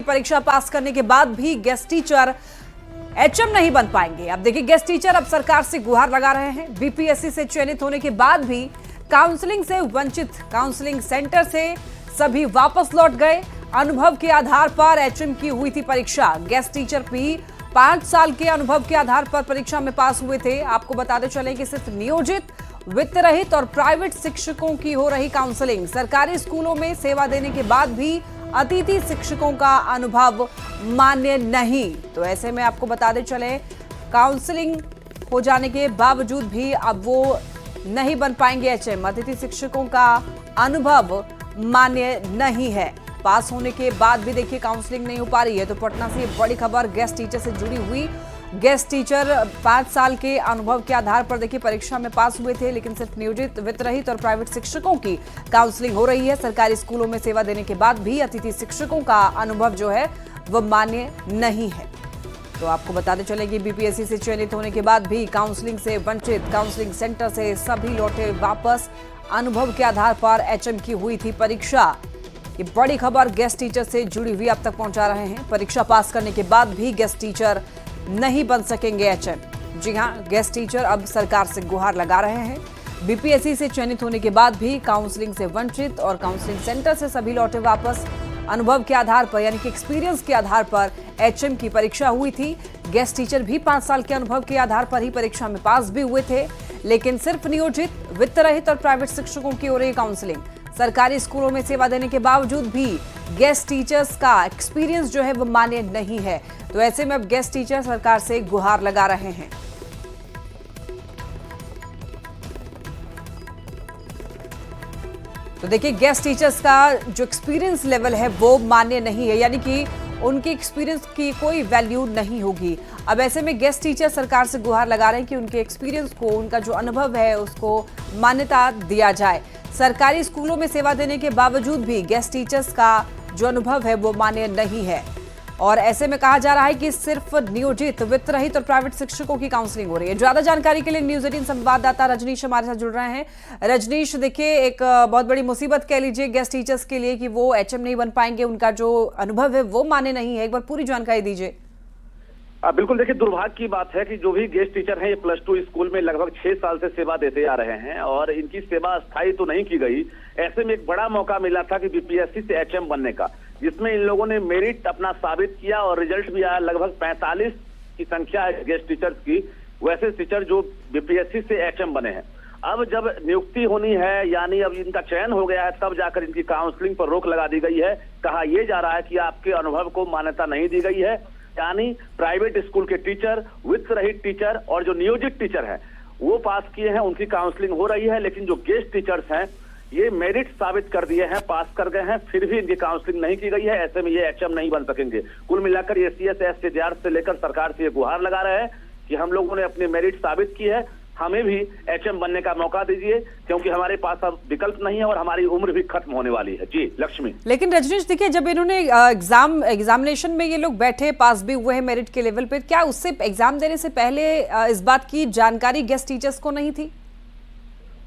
परीक्षा पास करने के बाद भी गेस्ट टीचर एचएम नहीं बन पाएंगे। अब देखिए, गेस्ट टीचर अब सरकार से गुहार लगा रहे हैं। बीपीएससी से चयनित होने के बाद भी काउंसलिंग से वंचित, काउंसलिंग सेंटर से सभी वापस लौट गए। अनुभव के आधार पर एचएम की हुई थी परीक्षा। गेस्ट टीचर भी 5 साल के अनुभव के आधार पर परीक्षा में पास हुए थे। आपको बताते चले कि सिर्फ नियोजित, वित्त रहित और प्राइवेट शिक्षकों की हो रही काउंसलिंग। सरकारी स्कूलों में सेवा देने के बाद भी अतिथि शिक्षकों का अनुभव मान्य नहीं। तो ऐसे में आपको बताते चले, काउंसलिंग हो जाने के बावजूद भी अब वो नहीं बन पाएंगे एचएम। अतिथि शिक्षकों का अनुभव मान्य नहीं है। पास होने के बाद भी देखिए काउंसलिंग नहीं हो पा रही है। तो पटना से बड़ी खबर गेस्ट टीचर से जुड़ी हुई। गेस्ट टीचर 5 साल के अनुभव के आधार पर देखिए परीक्षा में पास हुए थे, लेकिन सिर्फ नियोजित, वित्त रहित और प्राइवेट शिक्षकों की काउंसलिंग हो रही है। सरकारी स्कूलों में सेवा देने के बाद भी अतिथि शिक्षकों का अनुभव जो है वह मान्य नहीं है। तो आपको बताते चले कि बीपीएससी से चयनित होने के बाद भी काउंसलिंग से वंचित, काउंसलिंग सेंटर से सभी लौटे वापस। अनुभव के आधार पर एचएम की हुई थी परीक्षा। ये बड़ी खबर गेस्ट टीचर से जुड़ी हुई आप तक पहुंचा रहे हैं। परीक्षा पास करने के बाद भी गेस्ट टीचर नहीं बन सकेंगे एचएम। जी हां, गेस्ट टीचर अब सरकार से गुहार लगा रहे हैं। बीपीएससी से चयनित होने के बाद भी काउंसलिंग से वंचित और काउंसलिंग सेंटर से सभी लौटे वापस। अनुभव के आधार पर यानी कि एक्सपीरियंस के आधार पर एचएम की परीक्षा हुई थी। गेस्ट टीचर भी 5 साल के अनुभव के आधार पर ही परीक्षा में पास भी हुए थे, लेकिन सिर्फ नियोजित, वित्त रहित और प्राइवेट शिक्षकों की हो रही काउंसलिंग। सरकारी स्कूलों में सेवा देने के बावजूद भी गेस्ट टीचर्स का एक्सपीरियंस जो है वो मान्य नहीं है। तो ऐसे में अब गेस्ट टीचर सरकार से गुहार लगा रहे हैं। तो देखिए, गेस्ट टीचर्स का जो एक्सपीरियंस लेवल है वो मान्य नहीं है, यानी कि उनके एक्सपीरियंस की कोई वैल्यू नहीं होगी। अब ऐसे में गेस्ट टीचर सरकार से गुहार लगा रहे हैं कि उनके एक्सपीरियंस को, उनका जो अनुभव है उसको मान्यता दिया जाए। सरकारी स्कूलों में सेवा देने के बावजूद भी गेस्ट टीचर्स का जो अनुभव है वो मान्य नहीं है। और ऐसे में कहा जा रहा है कि सिर्फ नियोजित, वित्त रहित और प्राइवेट शिक्षकों की काउंसलिंग हो रही है। ज्यादा जानकारी के लिए न्यूज 18 संवाददाता रजनीश हमारे साथ जुड़ रहे हैं। रजनीश, देखिए, एक बहुत बड़ी मुसीबत कह लीजिए गेस्ट टीचर्स के लिए कि वो एचएम नहीं बन पाएंगे, उनका जो अनुभव है वो मान्य नहीं है। एक बार पूरी जानकारी दीजिए। बिल्कुल, देखिए, दुर्भाग्य की बात है कि जो भी गेस्ट टीचर हैं ये +2 स्कूल में लगभग 6 साल से सेवा देते आ रहे हैं और इनकी सेवा अस्थायी तो नहीं की गई। ऐसे में एक बड़ा मौका मिला था कि बीपीएससी से एचएम बनने का, जिसमें इन लोगों ने मेरिट अपना साबित किया और रिजल्ट भी आया। लगभग 45 की संख्या है गेस्ट टीचर्स की, वैसे टीचर जो बीपीएससी से एचएम बने हैं। अब जब नियुक्ति होनी है, यानी अब इनका चयन हो गया है, तब जाकर इनकी काउंसलिंग पर रोक लगा दी गई है। कहा यह जा रहा है कि आपके अनुभव को मान्यता नहीं दी गई है, यानी प्राइवेट स्कूल के टीचर, वित्त रहित टीचर और जो नियोजित टीचर हैं वो पास किए हैं, उनकी काउंसलिंग हो रही है। लेकिन जो गेस्ट टीचर्स हैं ये मेरिट साबित कर दिए हैं, पास कर गए हैं, फिर भी इनकी काउंसलिंग नहीं की गई है। ऐसे में ये एचएम नहीं बन सकेंगे। कुल मिलाकर ये सीएस से लेकर सरकार से ये गुहार लगा रहे हैं कि हम लोगों ने अपनी मेरिट साबित की है, हमें भी एचएम बनने का मौका दीजिए, क्योंकि हमारे पास अब विकल्प नहीं है और हमारी उम्र भी खत्म होने वाली है। जी लक्ष्मी। लेकिन रजनीश, देखिए, जब इन्होंने एग्जामिनेशन में ये लोग बैठे, पास भी हुए हैं मेरिट के लेवल पे, क्या उससे एग्जाम देने से पहले इस बात की जानकारी गेस्ट टीचर्स को नहीं थी?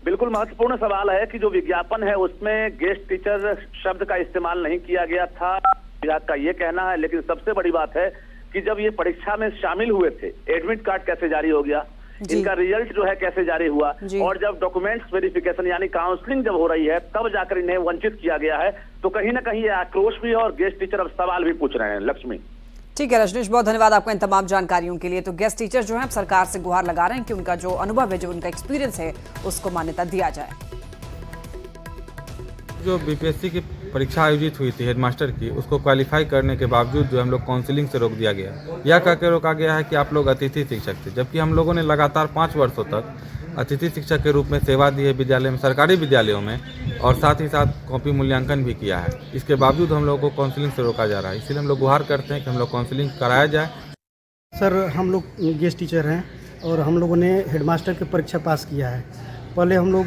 बिल्कुल महत्वपूर्ण सवाल है कि जो विज्ञापन है उसमें गेस्ट टीचर शब्द का इस्तेमाल नहीं किया गया था, विभाग का ये कहना है। लेकिन सबसे बड़ी बात है कि जब ये परीक्षा में शामिल हुए थे, एडमिट कार्ड कैसे जारी हो गया, इनका रिजल्ट जो है कैसे जारी हुआ, और जब डॉक्यूमेंट्स वेरिफिकेशन यानी काउंसलिंग जब हो रही है तब जाकर इन्हें वंचित किया गया है। तो कहीं ना कहीं ये आक्रोश भी है और गेस्ट टीचर अब सवाल भी पूछ रहे हैं। लक्ष्मी। ठीक है रजनीश, बहुत धन्यवाद आपका इन तमाम जानकारियों के लिए। तो गेस्ट टीचर जो है सरकार से गुहार लगा रहे हैं कि उनका जो अनुभव है, जो उनका एक्सपीरियंस है, उसको मान्यता दिया जाए। जो बीपीएससी की परीक्षा आयोजित हुई थी हेडमास्टर की, उसको क्वालिफाई करने के बावजूद जो हम लोग काउंसलिंग से रोक दिया गया। यह कहकर रोका गया है कि आप लोग अतिथि शिक्षक थे, जबकि हम लोगों ने लगातार 5 वर्षों तक अतिथि शिक्षक के रूप में सेवा दी है विद्यालय में, सरकारी विद्यालयों में, और साथ ही साथ कॉपी मूल्यांकन भी किया है। इसके बावजूद हम लोगों को काउंसलिंग से रोका जा रहा है। इसलिए हम लोग गुहार करते हैं कि हम लोग काउंसलिंग कराया जाए। सर, हम लोग गेस्ट टीचर हैं और हम लोगों ने हेडमास्टर की परीक्षा पास किया है। पहले हम लोग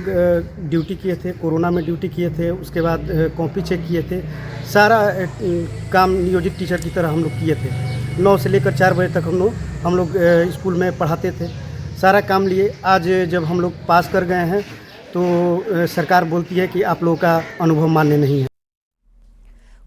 ड्यूटी किए थे, कोरोना में ड्यूटी किए थे, उसके बाद कॉपी चेक किए थे, सारा काम नियोजित टीचर की तरह हम लोग किए थे। 9 से लेकर 4 बजे तक हम लोग स्कूल में पढ़ाते थे, सारा काम लिए। आज जब हम लोग पास कर गए हैं तो सरकार बोलती है कि आप लोगों का अनुभव मान्य नहीं है।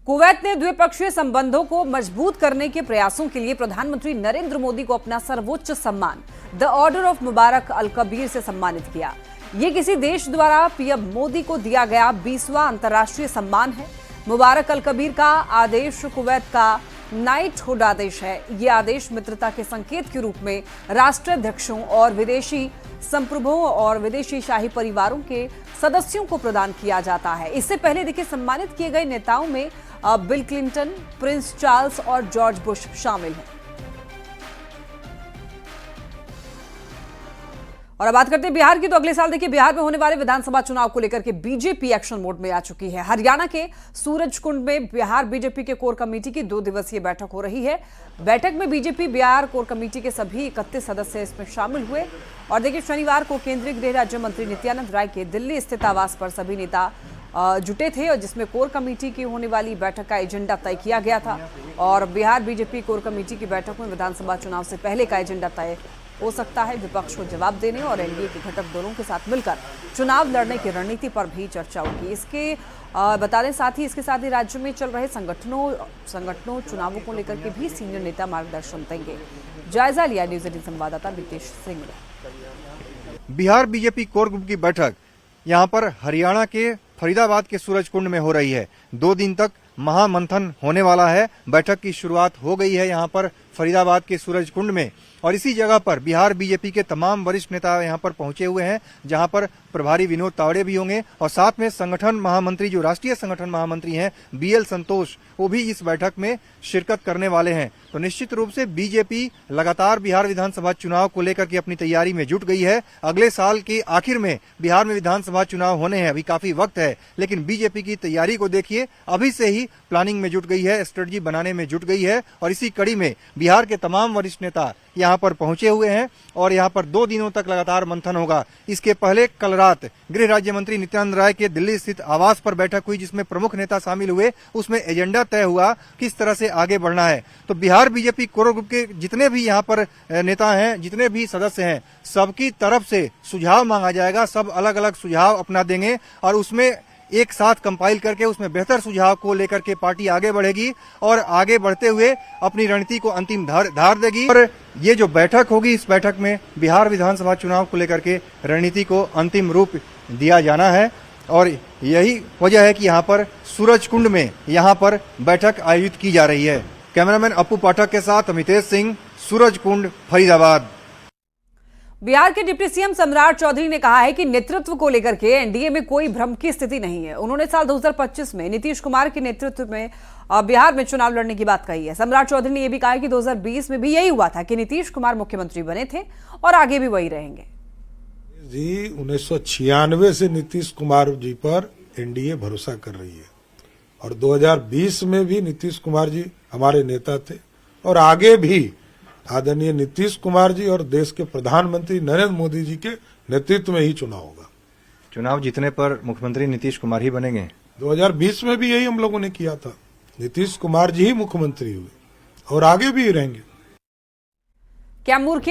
कुवैत ने द्विपक्षीय संबंधों को मजबूत करने के प्रयासों के लिए प्रधानमंत्री नरेंद्र मोदी को अपना सर्वोच्च सम्मान द ऑर्डर ऑफ मुबारक अल कबीर से सम्मानित किया। ये किसी देश द्वारा पीएम मोदी को दिया गया 20वां अंतर्राष्ट्रीय सम्मान है। मुबारक अल कबीर का आदेश कुवैत का नाइटहुड आदेश है। ये आदेश मित्रता के संकेत के रूप में राष्ट्राध्यक्षों और विदेशी संप्रभुओं और विदेशी शाही परिवारों के सदस्यों को प्रदान किया जाता है। इससे पहले देखिए सम्मानित किए गए नेताओं में बिल क्लिंटन, प्रिंस चार्ल्स और जॉर्ज बुश शामिल हैं। और अब बात करते हैं बिहार की, तो अगले साल देखिए बिहार में होने वाले विधानसभा चुनाव को लेकर के बीजेपी एक्शन मोड में आ चुकी है। हरियाणा के सूरजकुंड में बिहार बीजेपी के कोर कमेटी की 2 दिवसीय बैठक हो रही है। बैठक में बीजेपी बिहार कोर कमेटी के सभी 31 सदस्य इसमें शामिल हुए। और देखिए शनिवार को केंद्रीय गृह राज्य मंत्री नित्यानंद राय के दिल्ली स्थित आवास पर सभी नेता जुटे थे और जिसमें कोर कमेटी की होने वाली बैठक का एजेंडा तय किया गया था। और बिहार बीजेपी कोर कमेटी की बैठक में विधानसभा चुनाव से पहले का एजेंडा तय हो सकता है। विपक्ष को जवाब देने और एनडीए के घटक दलों के साथ मिलकर चुनाव लड़ने की रणनीति पर भी चर्चा होगी। इसके बता दें साथ ही इसके साथ ही राज्य में चल रहे संगठनों चुनावों को लेकर के भी सीनियर नेता मार्गदर्शन देंगे। जायजा लिया न्यूज 18 संवाददाता रितेश सिंह ने। बिहार बीजेपी कोर ग्रुप की बैठक यहां पर हरियाणा के फरीदाबाद के सूरजकुंड में हो रही है। 2 दिन तक महामंथन होने वाला है। बैठक की शुरुआत हो गई है यहां पर फरीदाबाद के सूरजकुंड में और इसी जगह पर बिहार बीजेपी के तमाम वरिष्ठ नेता यहां पर पहुंचे हुए हैं, जहां पर प्रभारी विनोद तावड़े भी होंगे और साथ में संगठन महामंत्री जो राष्ट्रीय संगठन महामंत्री हैं बीएल संतोष, वो भी इस बैठक में शिरकत करने वाले हैं। तो निश्चित रूप से बीजेपी लगातार बिहार विधानसभा चुनाव को लेकर के अपनी तैयारी में जुट गई है। अगले साल के आखिर में बिहार में विधानसभा चुनाव होने हैं, अभी काफी वक्त है, लेकिन बीजेपी की तैयारी को देखिए, अभी से ही प्लानिंग में जुट गई है, स्ट्रेटजी बनाने में जुट गई है। और इसी कड़ी में बिहार के तमाम वरिष्ठ नेता यहाँ पर पहुंचे हुए हैं और यहाँ पर 2 दिनों तक लगातार मंथन होगा। इसके पहले कल रात गृह राज्य मंत्री नित्यानंद राय के दिल्ली स्थित आवास पर बैठक हुई, जिसमें प्रमुख नेता शामिल हुए। उसमें एजेंडा तय हुआ किस तरह से आगे बढ़ना है। तो बिहार बीजेपी कोर ग्रुप के जितने भी यहाँ पर नेता हैं, जितने भी सदस्य हैं, सबकी तरफ से सुझाव मांगा जाएगा। सब अलग अलग सुझाव अपना देंगे और उसमें एक साथ कंपाइल करके उसमें बेहतर सुझाव को लेकर के पार्टी आगे बढ़ेगी और आगे बढ़ते हुए अपनी रणनीति को अंतिम धार देगी। और ये जो बैठक होगी, इस बैठक में बिहार विधानसभा चुनाव को लेकर के रणनीति को अंतिम रूप दिया जाना है और यही वजह है कि यहाँ पर सूरजकुंड में यहाँ पर बैठक आयोजित की जा रही है। कैमरामैन अप्पू पाठक के साथ अमितेश सिंह, सूरजकुंड, फरीदाबाद। बिहार के डिप्टी सीएम सम्राट चौधरी ने कहा है कि नेतृत्व को लेकर के एनडीए में कोई भ्रम की स्थिति नहीं है। उन्होंने साल 2025 में नीतीश कुमार के नेतृत्व में बिहार में चुनाव लड़ने की बात कही है। सम्राट चौधरी ने यह भी कहा कि 2020 में भी यही हुआ था कि नीतीश कुमार मुख्यमंत्री बने थे और आगे भी वही रहेंगे। जी 1996 से नीतीश कुमार जी पर एनडीए भरोसा कर रही है और 2020 में भी नीतीश कुमार जी हमारे नेता थे और आगे भी आदरणीय नीतीश कुमार जी और देश के प्रधानमंत्री नरेंद्र मोदी जी के नेतृत्व में ही चुनाव होगा। चुनाव जीतने पर मुख्यमंत्री नीतीश कुमार ही बनेंगे। 2020 में भी यही हम लोगों ने किया था, नीतीश कुमार जी ही मुख्यमंत्री हुए और आगे भी रहेंगे। क्या मूर्ख